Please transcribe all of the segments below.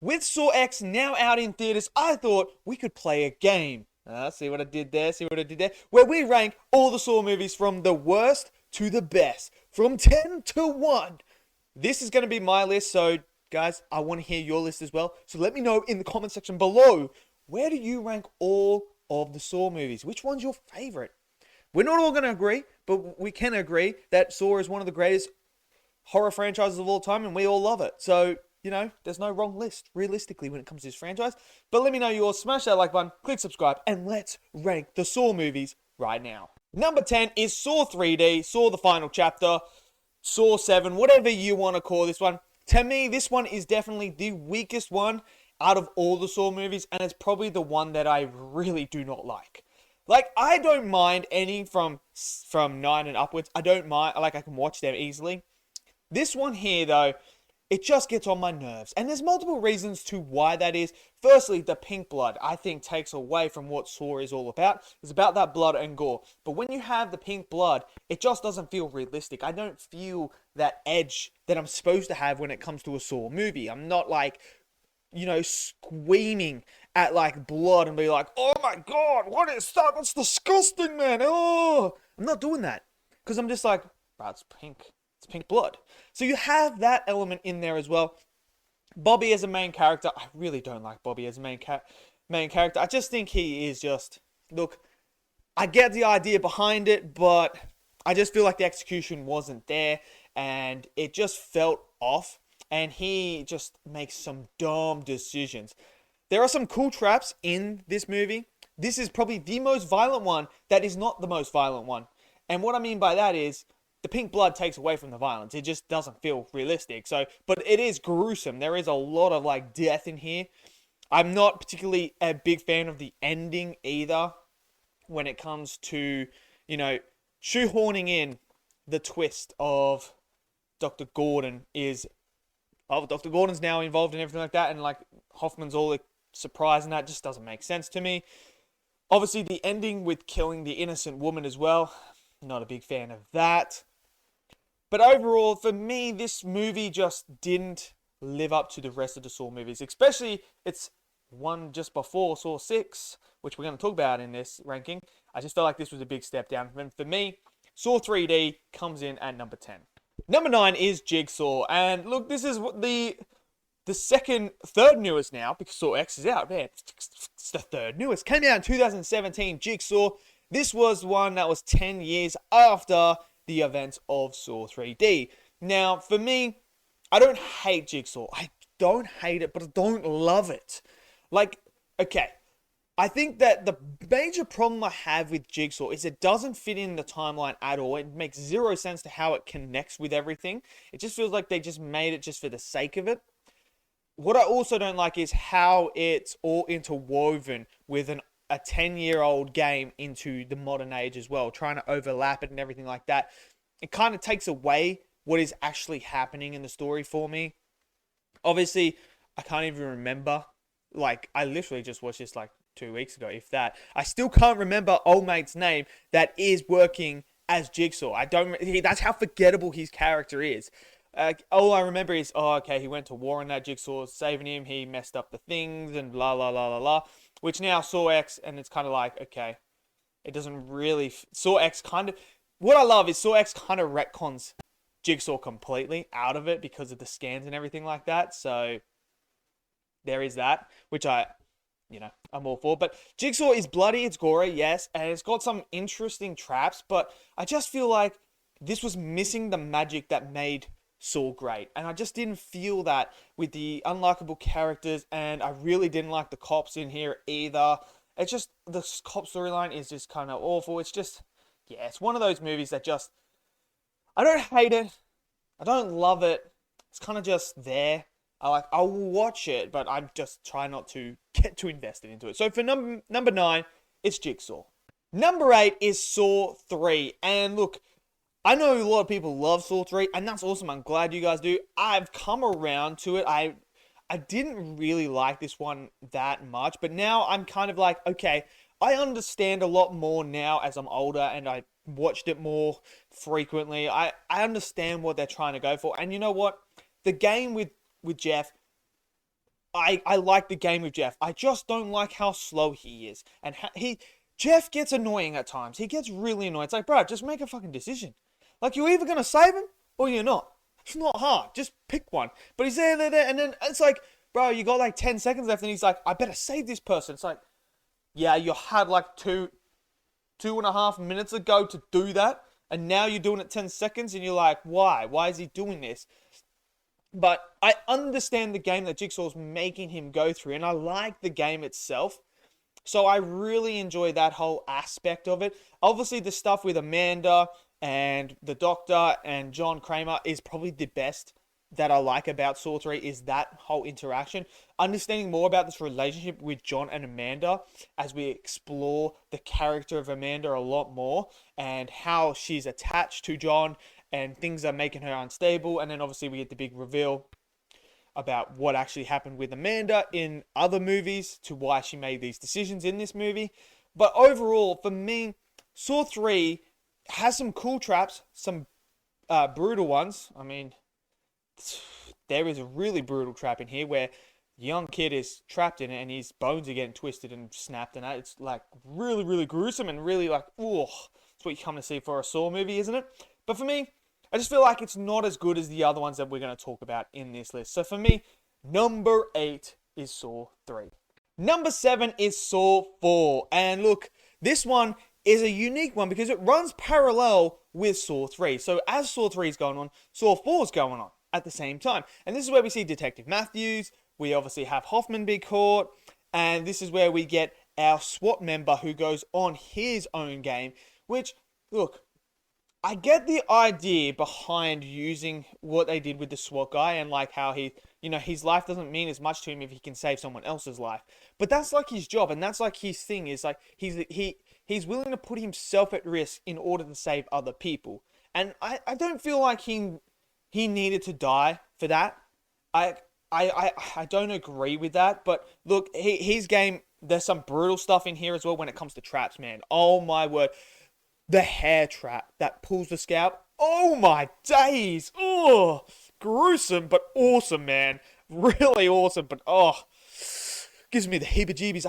With Saw X now out in theaters, I thought we could play a game. See what I did there? See what I did there? Where we rank all the Saw movies from the worst to the best, from 10 to 1. This is going to be my list, so guys, I want to hear your list as well. So let me know in the comment section below, where do you rank all of the Saw movies? Which one's your favorite? We're not all going to agree, but we can agree that Saw is one of the greatest horror franchises of all time, and we all love it. So, there's no wrong list, realistically, when it comes to this franchise. But let me know yours. Smash that like button, click subscribe, and let's rank the Saw movies right now. Number 10 is Saw 3D, Saw the Final Chapter, Saw 7, whatever you want to call this one. To me, this one is definitely the weakest one out of all the Saw movies, and it's probably the one that I really do not like. Like, I don't mind any from 9 and upwards. I don't mind. I can watch them easily. This one here, though, it just gets on my nerves. And there's multiple reasons to why that is. Firstly, the pink blood, I think, takes away from what Saw is all about. It's about that blood and gore. But when you have the pink blood, it just doesn't feel realistic. I don't feel that edge that I'm supposed to have when it comes to a Saw movie. I'm not screaming at blood and be like, oh my god, what is that? That's disgusting, man. Oh, I'm not doing that. Because I'm just like, bro, it's pink. It's pink blood. So you have that element in there as well. Bobby as a main character, I really don't like Bobby as a main character. I just think he is just, look, I get the idea behind it, but I just feel like the execution wasn't there, and it just felt off, and he just makes some dumb decisions. There are some cool traps in this movie. This is probably the most violent one that is not the most violent one. And what I mean by that is, the pink blood takes away from the violence. It just doesn't feel realistic. But it is gruesome. There is a lot of death in here. I'm not particularly a big fan of the ending either when it comes to, shoehorning in the twist of Dr. Gordon is, Dr. Gordon's now involved in everything like that, and Hoffman's all surprised, and that just doesn't make sense to me. Obviously, the ending with killing the innocent woman as well. Not a big fan of that. But overall, for me, this movie just didn't live up to the rest of the Saw movies. Especially, it's one just before Saw 6, which we're going to talk about in this ranking. I just felt like this was a big step down. And for me, Saw 3D comes in at number 10. Number 9 is Jigsaw. And look, this is the third newest now, because Saw X is out. Man, it's the third newest. Came out in 2017, Jigsaw. This was one that was 10 years after the events of Saw 3D. Now, for me, I don't hate Jigsaw. I don't hate it, but I don't love it. Okay, I think that the major problem I have with Jigsaw is it doesn't fit in the timeline at all. It makes zero sense to how it connects with everything. It just feels like they just made it just for the sake of it. What I also don't like is how it's all interwoven with a 10-year-old game into the modern age as well, trying to overlap it and everything like that. It kind of takes away what is actually happening in the story for me. Obviously, I can't even remember. I literally just watched this 2 weeks ago, if that. I still can't remember old mate's name that is working as Jigsaw. That's how forgettable his character is. All I remember is, he went to war on that. Jigsaw saving him. He messed up the things and blah, blah, blah, blah, blah. Which now Saw X, and it's kind of okay, it doesn't really... Saw X kind of... What I love is Saw X kind of retcons Jigsaw completely out of it because of the scans and everything like that. So there is that, which I'm all for. But Jigsaw is bloody, it's gory, yes, and it's got some interesting traps, but I just feel like this was missing the magic that made Saw great. And I just didn't feel that with the unlikable characters, and I really didn't like the cops in here either. It's just, the cop storyline is just kind of awful. It's just, it's one of those movies that just, I don't hate it. I don't love it. It's kind of just there. I will watch it, but I'm just trying not to get too invested into it. So for number 9, it's Jigsaw. Number 8 is Saw 3. And look, I know a lot of people love Saw 3, and that's awesome. I'm glad you guys do. I've come around to it. I didn't really like this one that much, but now I'm kind of okay, I understand a lot more now as I'm older and I watched it more frequently. I understand what they're trying to go for. And you know what? The game with Jeff, I like the game with Jeff. I just don't like how slow he is. And Jeff gets annoying at times. He gets really annoying. It's like, bro, just make a fucking decision. Like, you're either going to save him or you're not. It's not hard. Just pick one. But he's there. And then it's like, bro, you got like 10 seconds left. And he's like, I better save this person. It's like, yeah, you had like 2.5 minutes ago to do that. And now you're doing it 10 seconds. And you're like, why? Why is he doing this? But I understand the game that Jigsaw's making him go through, and I like the game itself. So I really enjoy that whole aspect of it. Obviously, the stuff with Amanda and the Doctor and John Kramer is probably the best that I like about Saw 3 is that whole interaction. Understanding more about this relationship with John and Amanda as we explore the character of Amanda a lot more and how she's attached to John and things are making her unstable. And then obviously we get the big reveal about what actually happened with Amanda in other movies to why she made these decisions in this movie. But overall, for me, Saw 3 has some cool traps, some brutal ones. I mean, there is a really brutal trap in here where the young kid is trapped in it and his bones are getting twisted and snapped, and it's like really, really gruesome and really like, oh, that's what you come to see for a Saw movie, isn't it? But for me, I just feel like it's not as good as the other ones that we're going to talk about in this list. So for me, number 8 is Saw 3. Number 7 is Saw 4. And look, this one is a unique one because it runs parallel with Saw 3. So as Saw 3 is going on, Saw 4 is going on at the same time. And this is where we see Detective Matthews. We obviously have Hoffman be caught. And this is where we get our SWAT member who goes on his own game. Which, look, I get the idea behind using what they did with the SWAT guy and like how he, his life doesn't mean as much to him if he can save someone else's life. But that's like his job, and that's like his thing is like he's willing to put himself at risk in order to save other people. And I don't feel like he needed to die for that. I don't agree with that. But look, his game, there's some brutal stuff in here as well when it comes to traps, man. Oh my word. The hair trap that pulls the scalp. Oh my days. Oh, gruesome, but awesome, man. Really awesome, but gives me the heebie-jeebies.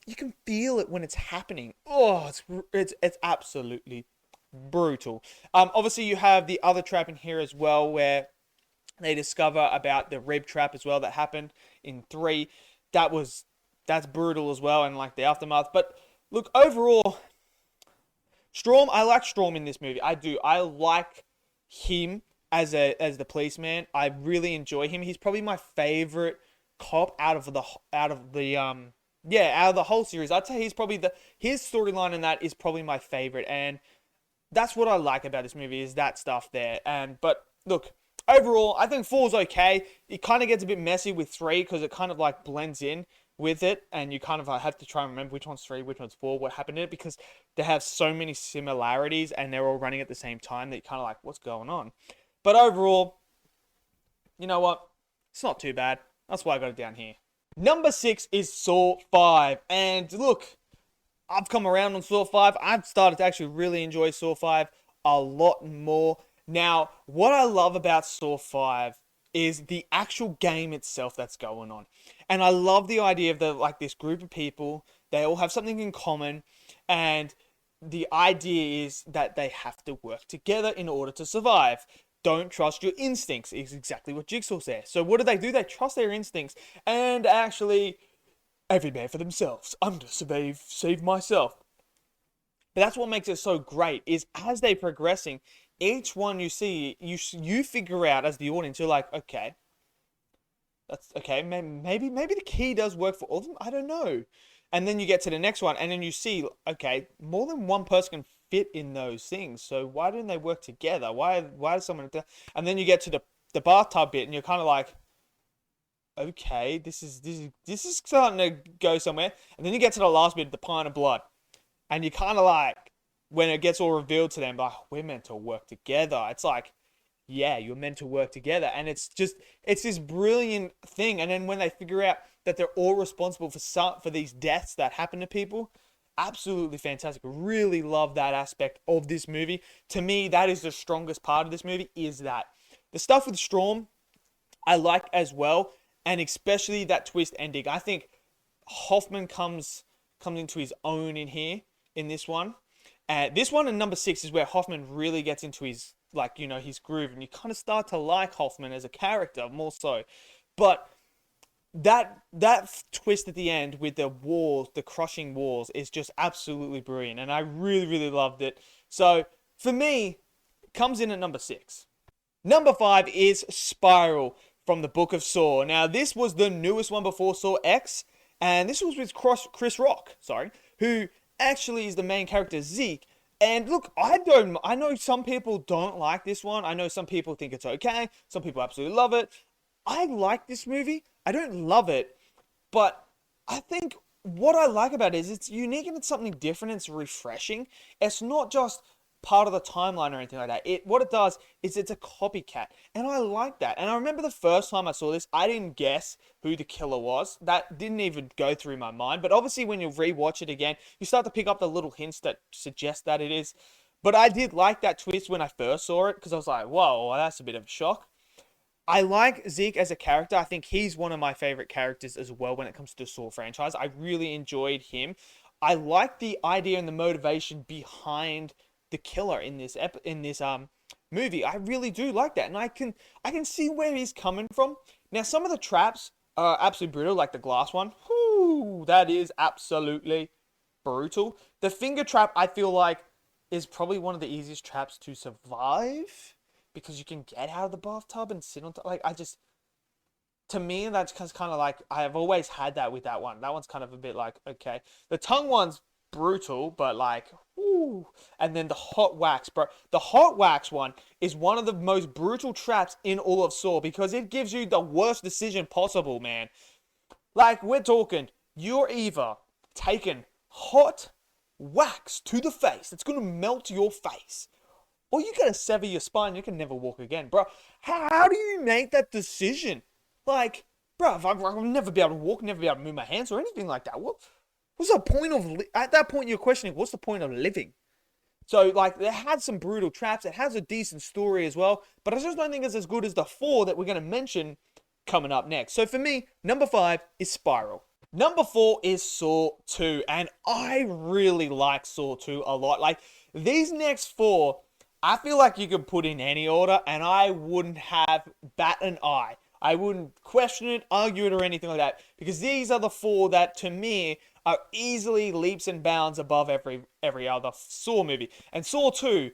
You can feel it when it's happening. Oh, it's absolutely brutal. Obviously you have the other trap in here as well where they discover about the rib trap as well that happened in 3. That's brutal as well, and like the aftermath. But look, overall, I like Storm in this movie. I do. I like him as the policeman. I really enjoy him. He's probably my favorite cop out of the whole series. I'd say he's probably his storyline in that is probably my favorite, and that's what I like about this movie is that stuff there. But look, overall, I think 4's okay. It kind of gets a bit messy with 3 because it kind of like blends in with it, and you kind of have to try and remember which one's 3, which one's 4, what happened in it, because they have so many similarities and they're all running at the same time that you're kind of like, what's going on? But overall, you know what? It's not too bad. That's why I got it down here. Number 6 is Saw 5. And look, I've come around on Saw 5. I've started to actually really enjoy Saw 5 a lot more. Now, what I love about Saw 5 is the actual game itself that's going on. And I love the idea of this group of people, they all have something in common, and the idea is that they have to work together in order to survive. Don't trust your instincts is exactly what Jigsaw says. So what do? They trust their instincts and actually, every man for themselves. I'm going to save myself. But that's what makes it so great is as they're progressing, each one you see, you figure out as the audience, you're like, okay, that's okay. Maybe the key does work for all of them. I don't know. And then you get to the next one, and then you see, okay, more than one person can fit in those things. So why didn't they work together? Why does someone? And then you get to the bathtub bit, and you're kind of like, okay, this is starting to go somewhere. And then you get to the last bit, the pint of blood, and you kind of like, when it gets all revealed to them, like, we're meant to work together. It's like, yeah, you're meant to work together. And it's this brilliant thing. And then when they figure out that they're all responsible for these deaths that happen to people, absolutely fantastic. Really love that aspect of this movie. To me, that is the strongest part of this movie, is that. The stuff with Storm, I like as well. and especially that twist ending. I think Hoffman comes into his own in here in this one. This one and number 6 is where Hoffman really gets into his, like, his groove, and you kind of start to like Hoffman as a character more so. But that twist at the end with the walls, the crushing walls, is just absolutely brilliant, and I really, really loved it. So for me, it comes in at number 6. Number 5 is Spiral from the Book of Saw. Now, this was the newest one before Saw X, and this was with Chris Rock, who actually is the main character, Zeke. And look, I know some people don't like this one. I know some people think it's okay. Some people absolutely love it. I like this movie. I don't love it, but I think what I like about it is it's unique and it's something different. It's refreshing. It's not just part of the timeline or anything like that. What it does is it's a copycat, and I like that. And I remember the first time I saw this, I didn't guess who the killer was. That didn't even go through my mind. But obviously, when you rewatch it again, you start to pick up the little hints that suggest that it is. But I did like that twist when I first saw it, because I was like, whoa, that's a bit of a shock. I like Zeke as a character. I think he's one of my favorite characters as well when it comes to the Saw franchise. I really enjoyed him. I like the idea and the motivation behind the killer in this movie. I really do like that, and I can see where he's coming from. Now, some of the traps are absolutely brutal, like the glass one. Whoo, that is absolutely brutal. The finger trap, I feel like, is probably one of the easiest traps to survive, because you can get out of the bathtub and sit on top. Like, to me, that's kind of like, I've always had that with that one. That one's kind of a bit like, okay. The tongue one's brutal, but like, whoo. And then the hot wax, bro. The hot wax one is one of the most brutal traps in all of Saw, because it gives you the worst decision possible, man. Like, we're talking, you're either taking hot wax to the face that's going to melt your face, or you gotta sever your spine, you can never walk again, bro. How do you make that decision? Like, bro, I'll never be able to walk, never be able to move my hands or anything like that. What's the point of, at that point you're questioning, what's the point of living? So, like, it had some brutal traps, it has a decent story as well, but I just don't think it's as good as the 4 that we're gonna mention coming up next. So for me, number 5 is Spiral. Number 4 is Saw 2, and I really like Saw 2 a lot. Like, these next 4, I feel like you could put in any order, and I wouldn't have bat an eye. I wouldn't question it, argue it, or anything like that, because these are the 4 that, to me, are easily leaps and bounds above every other Saw movie. And Saw 2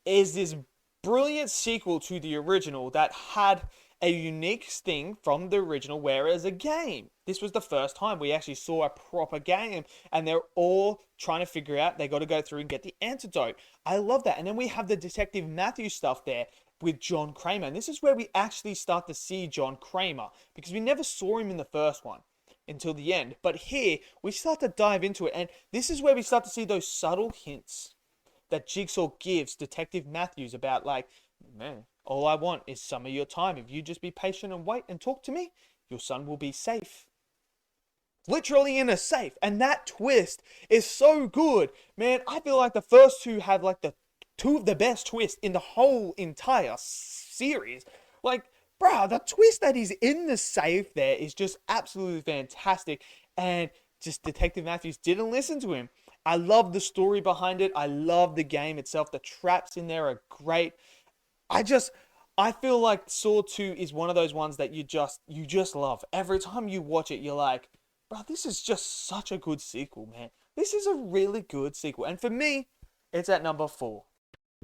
is this brilliant sequel to the original that had a unique thing from the original, whereas a game. This was the first time we actually saw a proper game, and they're all trying to figure out, they got to go through and get the antidote. I love that. And then we have the Detective Matthews stuff there with John Kramer, and this is where we actually start to see John Kramer, because we never saw him in the first one until the end. But here, we start to dive into it, and this is where we start to see those subtle hints that Jigsaw gives Detective Matthews about, like, man, all I want is some of your time. If you just be patient and wait and talk to me, your son will be safe. Literally in a safe. And that twist is so good. Man, I feel like the first 2 have like the 2 of the best twists in the whole entire series. Like, bro, the twist that he's in the safe there is just absolutely fantastic. And just Detective Matthews didn't listen to him. I love the story behind it. I love the game itself. The traps in there are great. I feel like Saw 2 is one of those ones that you just love. Every time you watch it, you're like, bro, this is just such a good sequel, man. This is a really good sequel. And for me, it's at number 4.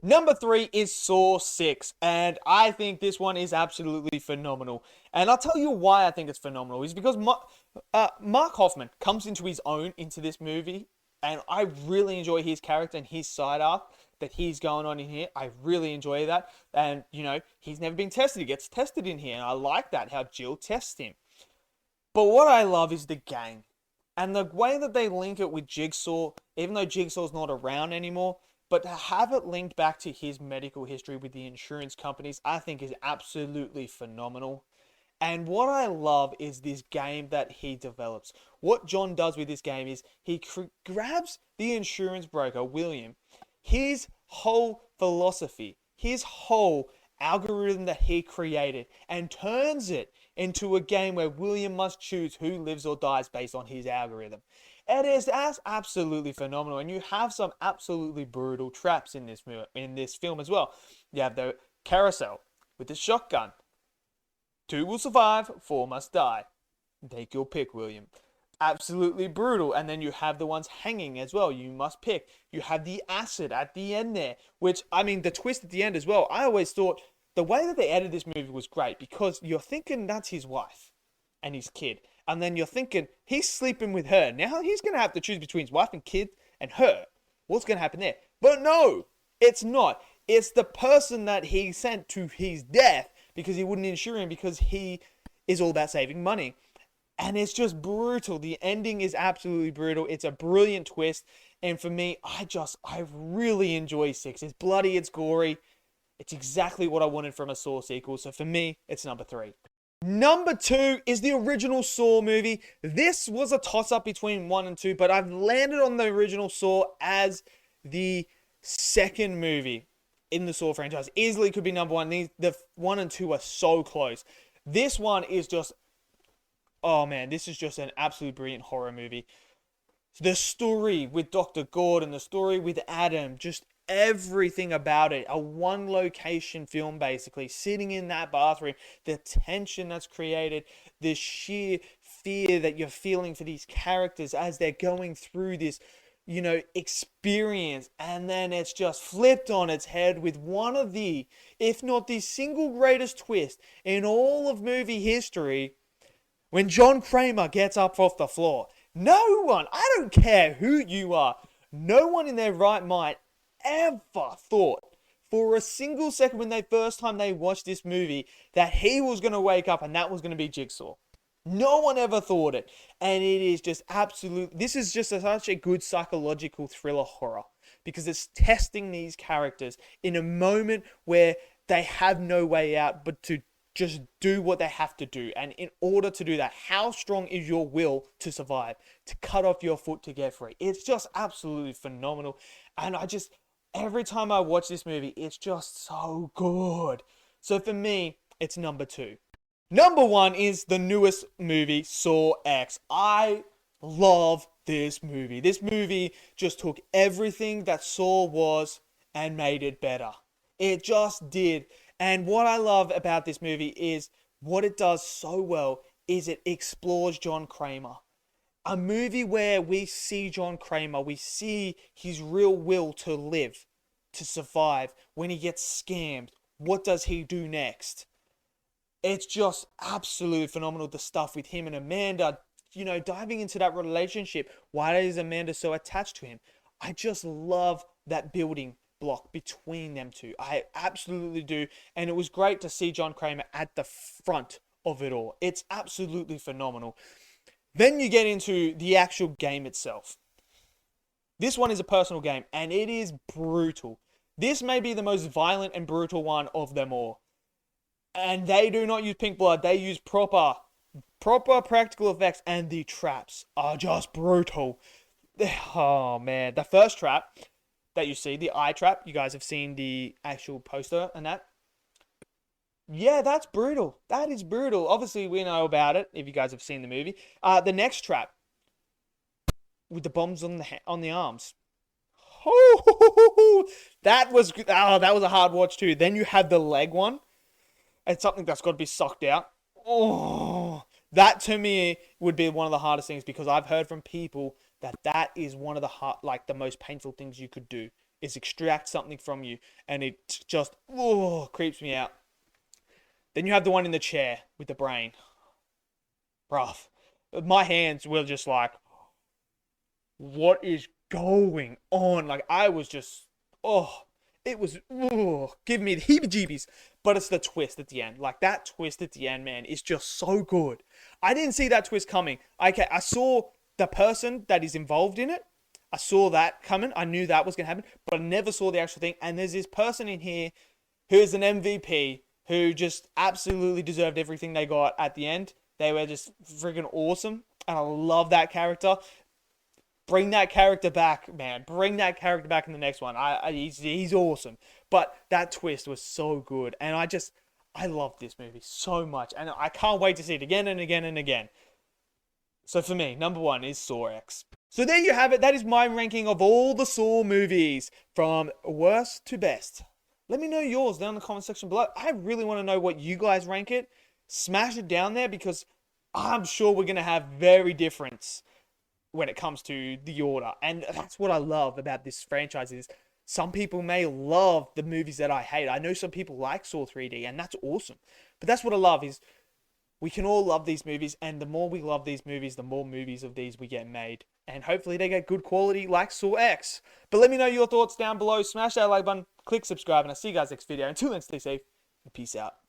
Number 3 is Saw 6, and I think this one is absolutely phenomenal. And I'll tell you why I think it's phenomenal. Is because Mark Hoffman comes into his own into this movie, and I really enjoy his character and his side arc that he's going on in here. I really enjoy that. And, he's never been tested. He gets tested in here. And I like that, how Jill tests him. But what I love is the game. And the way that they link it with Jigsaw, even though Jigsaw's not around anymore, but to have it linked back to his medical history with the insurance companies, I think is absolutely phenomenal. And what I love is this game that he develops. What John does with this game is he grabs the insurance broker, William, his whole philosophy, his whole algorithm that he created, and turns it into a game where William must choose who lives or dies based on his algorithm. It is that's absolutely phenomenal, and you have some absolutely brutal traps in this film as well. You have the carousel with the shotgun. 2 will survive, 4 must die. Take your pick, William. Absolutely brutal. And then you have the ones hanging as well. You must pick. You have the acid at the end there, which, I mean, the twist at the end as well. I always thought the way that they edited this movie was great because you're thinking that's his wife and his kid. And then you're thinking he's sleeping with her. Now he's going to have to choose between his wife and kid and her. What's going to happen there? But no, it's not. It's the person that he sent to his death because he wouldn't insure him because he is all about saving money. And it's just brutal. The ending is absolutely brutal. It's a brilliant twist. And for me, I really enjoy 6. It's bloody, it's gory. It's exactly what I wanted from a Saw sequel. So for me, it's number 3. Number 2 is the original Saw movie. This was a toss-up between 1 and 2, but I've landed on the original Saw as the second movie in the Saw franchise. Easily could be number 1. The 1 and 2 are so close. This one is just, oh man, this is just an absolute brilliant horror movie. The story with Dr. Gordon, the story with Adam, just everything about it. A one location film basically, sitting in that bathroom, the tension that's created, the sheer fear that you're feeling for these characters as they're going through this, experience, and then it's just flipped on its head with one of the, if not the single greatest twist in all of movie history, when John Kramer gets up off the floor. No one, I don't care who you are, no one in their right mind ever thought for a single second when first time they watched this movie that he was going to wake up and that was going to be Jigsaw. No one ever thought it. And it is just this is just such a good psychological thriller horror because it's testing these characters in a moment where they have no way out but to just do what they have to do. And in order to do that, how strong is your will to survive, to cut off your foot to get free? It's just absolutely phenomenal. And every time I watch this movie, it's just so good. So for me, it's number 2. Number 1 is the newest movie, Saw X. I love this movie. This movie just took everything that Saw was and made it better. It just did. And what I love about this movie is what it does so well is it explores John Kramer. A movie where we see John Kramer, we see his real will to live, to survive. When he gets scammed, what does he do next? It's just absolutely phenomenal, the stuff with him and Amanda, diving into that relationship. Why is Amanda so attached to him? I just love that building block between them two. I absolutely do. And it was great to see John Kramer at the front of it all. It's absolutely phenomenal. Then you get into the actual game itself. This one is a personal game, and it is brutal. This may be the most violent and brutal one of them all. And they do not use pink blood. They use proper practical effects, and the traps are just brutal. Oh, man. The first trap that you see, the eye trap, you guys have seen the actual poster and that. Yeah, that's brutal. That is brutal. Obviously, we know about it if you guys have seen the movie. The next trap with the bombs on the arms. Oh, that was a hard watch too. Then you have the leg one. It's something that's got to be sucked out. Oh, that to me would be one of the hardest things because I've heard from people that is one of the most painful things you could do is extract something from you, and it just creeps me out. Then you have the one in the chair with the brain. Bruh, my hands were just like, what is going on? Like I was just, it was, give me the heebie-jeebies. But it's the twist at the end. Like that twist at the end, man, is just so good. I didn't see that twist coming. Okay, I saw the person that is involved in it. I saw that coming. I knew that was going to happen. But I never saw the actual thing. And there's this person in here who is an MVP who just absolutely deserved everything they got at the end. They were just freaking awesome. And I love that character. Bring that character back, man. Bring that character back in the next one. He's awesome. But that twist was so good. And I love this movie so much, and I can't wait to see it again and again and again. So for me, number one is Saw X. So there you have it. That is my ranking of all the Saw movies from worst to best. Let me know yours down in the comment section below. I really want to know what you guys rank it. Smash it down there because I'm sure we're going to have very different when it comes to the order. And that's what I love about this franchise is some people may love the movies that I hate. I know some people like Saw 3D and that's awesome. But that's what I love is we can all love these movies, and the more we love these movies, the more movies of these we get made. And hopefully they get good quality like Saw X. But let me know your thoughts down below. Smash that like button, click subscribe, and I'll see you guys next video. Until then, stay safe, and peace out.